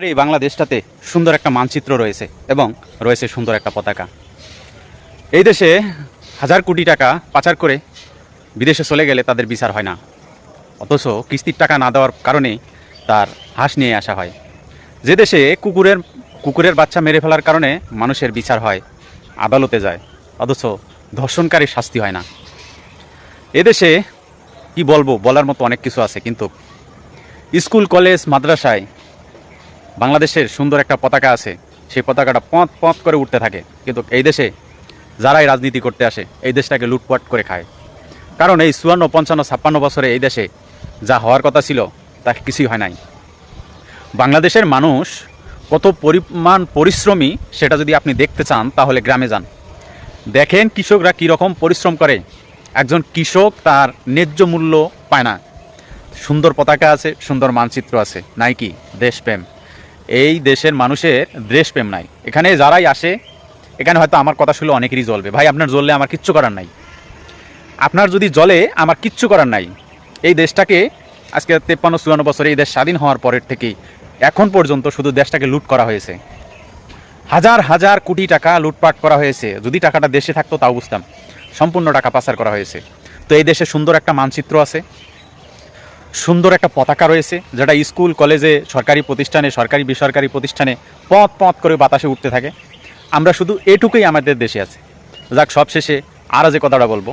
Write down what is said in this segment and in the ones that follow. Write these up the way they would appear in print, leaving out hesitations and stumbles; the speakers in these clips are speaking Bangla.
এই বাংলাদেশটাতে সুন্দর একটা মানচিত্র রয়েছে এবং রয়েছে সুন্দর একটা পতাকা। এই দেশে হাজার কোটি টাকা পাচার করে বিদেশে চলে গেলে তাদের বিচার হয় না, অথচ কিস্তির টাকা না দেওয়ার কারণে তার হাঁস নিয়ে আসা হয়। যে দেশে কুকুরের বাচ্চা মেরে ফেলার কারণে মানুষের বিচার হয়, আদালতে যায়, অথচ ধর্ষণকারীর শাস্তি হয় না। এদেশে কি বলবো, বলার মতো অনেক কিছু আছে, কিন্তু স্কুল কলেজ মাদ্রাসায় বাংলাদেশের সুন্দর একটা পতাকা আছে, সেই পতাকাটা পথ পথ করে উঠতে থাকে, কিন্তু এই দেশে যারাই রাজনীতি করতে আসে এই দেশটাকে লুটপাট করে খায়। কারণ এই 54, 55, 56 বছরে এই দেশে যা হওয়ার কথা ছিল তা কিছুই হয় নাই। বাংলাদেশের মানুষ কত পরিমাণ পরিশ্রমী সেটা যদি আপনি দেখতে চান তাহলে গ্রামে যান, দেখেন কৃষকরা কীরকম পরিশ্রম করে। একজন কৃষক তার ন্যায্য মূল্য পায় না। সুন্দর পতাকা আছে, সুন্দর মানচিত্র আছে, নাই কি দেশপ্রেম? এই দেশের মানুষের দেশপ্রেম নাই। এখানে যারাই আসে, এখানে হয়তো আমার কথা শুনলে অনেকেরই জ্বলবে, ভাই আপনার জ্বললে আমার কিচ্ছু করার নাই। আপনার যদি জ্বলে আমার কিচ্ছু করার নাই। এই দেশটাকে আজকে 53, 54 বছরে এই দেশ স্বাধীন হওয়ার পরের থেকেই এখন পর্যন্ত শুধু দেশটাকে লুট করা হয়েছে, হাজার হাজার কোটি টাকা লুটপাট করা হয়েছে। যদি টাকাটা দেশে থাকতো তাও বুঝতাম, সম্পূর্ণ টাকা পাচার করা হয়েছে। তো এই দেশে সুন্দর একটা মানচিত্র আছে, সুন্দর একটা পতাকা রয়েছে, যেটা স্কুল কলেজে সরকারি প্রতিষ্ঠানে সরকারি বেসরকারি প্রতিষ্ঠানে পথ পথ করে বাতাসে উঠতে থাকে। আমরা শুধু এটুকুই আমাদের দেশে আছে। যাক, সবশেষে আর যে কথাটা বলবো,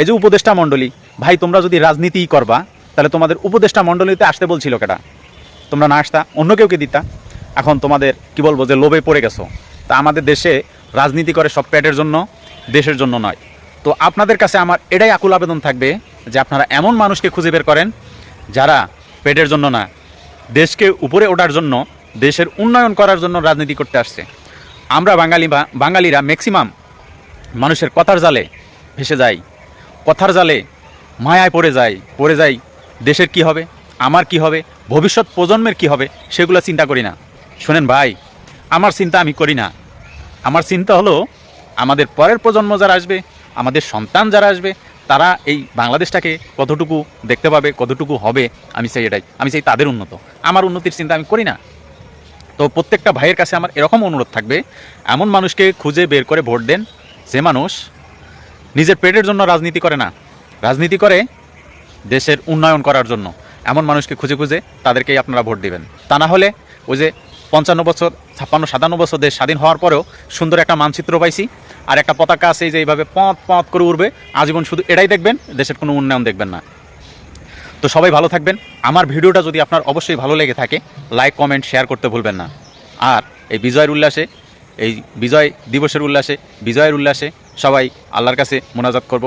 এই যে উপদেষ্টা মণ্ডলী, ভাই তোমরা যদি রাজনীতিই করবা তাহলে তোমাদের উপদেষ্টা মণ্ডলীতে আসতে বলছিল কেটা? তোমরা না আসতা, অন্য কেউকে দিতা। এখন তোমাদের কি বলবো যে লোভে পড়ে গেছো। তা আমাদের দেশে রাজনীতি করে সব পেটের জন্য, দেশের জন্য নয়। তো আপনাদের কাছে আমার এটাই আকুল আবেদন থাকবে যে আপনারা এমন মানুষকে খুঁজে বের করেন যারা পেটের জন্য না, দেশকে উপরে ওঠার জন্য, দেশের উন্নয়ন করার জন্য রাজনীতি করতে আসছে। আমরা বাঙালিরা ম্যাক্সিমাম মানুষের কথার জালে ভেসে যাই, কথার জালে মায়ায় পড়ে যাই। দেশের কি হবে, আমার কি হবে, ভবিষ্যৎ প্রজন্মের কি হবে সেগুলো চিন্তা করি না। শোনেন ভাই, আমার চিন্তা আমি করি না। আমার চিন্তা হলো আমাদের পরের প্রজন্ম যারা আসবে, আমাদের সন্তান যারা আসবে, তারা এই বাংলাদেশটাকে কতটুকু দেখতে পাবে, কতটুকু হবে, আমি চাই এটাই। আমি চাই তাদের উন্নত, আমার উন্নতির চিন্তা আমি করি না। তো প্রত্যেকটা ভাইয়ের কাছে আমার এরকম অনুরোধ থাকবে, এমন মানুষকে খুঁজে বের করে ভোট দেন যে মানুষ নিজের পেটের জন্য রাজনীতি করে না, রাজনীতি করে দেশের উন্নয়ন করার জন্য। এমন মানুষকে খুঁজে খুঁজে তাদেরকেই আপনারা ভোট দিবেন। তা না হলে ওই যে 55 বছর, 56, 57 বছর দেশ স্বাধীন হওয়ার পরেও সুন্দর একটা মানচিত্র পাইছি আর একটা পতাকা আছে যে এইভাবে পথ পথ করে উঠবে, আজীবন শুধু এটাই দেখবেন, দেশের কোনো উন্নয়ন দেখবেন না। তো সবাই ভালো থাকবেন। আমার ভিডিওটা যদি আপনার অবশ্যই ভালো লেগে থাকে, লাইক কমেন্ট শেয়ার করতে ভুলবেন না। আর এই বিজয়ের উল্লাসে, এই বিজয় দিবসের উল্লাসে, বিজয়ের উল্লাসে সবাই আল্লাহর কাছে মোনাজাত করব,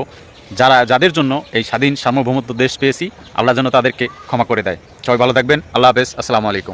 যাদের জন্য এই স্বাধীন সার্বভৌমত্ব দেশ পেয়েছি, আল্লাহ যেন তাদেরকে ক্ষমা করে দেয়। সবাই ভালো থাকবেন। আল্লাহ হাফেজ। আসসালামু আলাইকুম।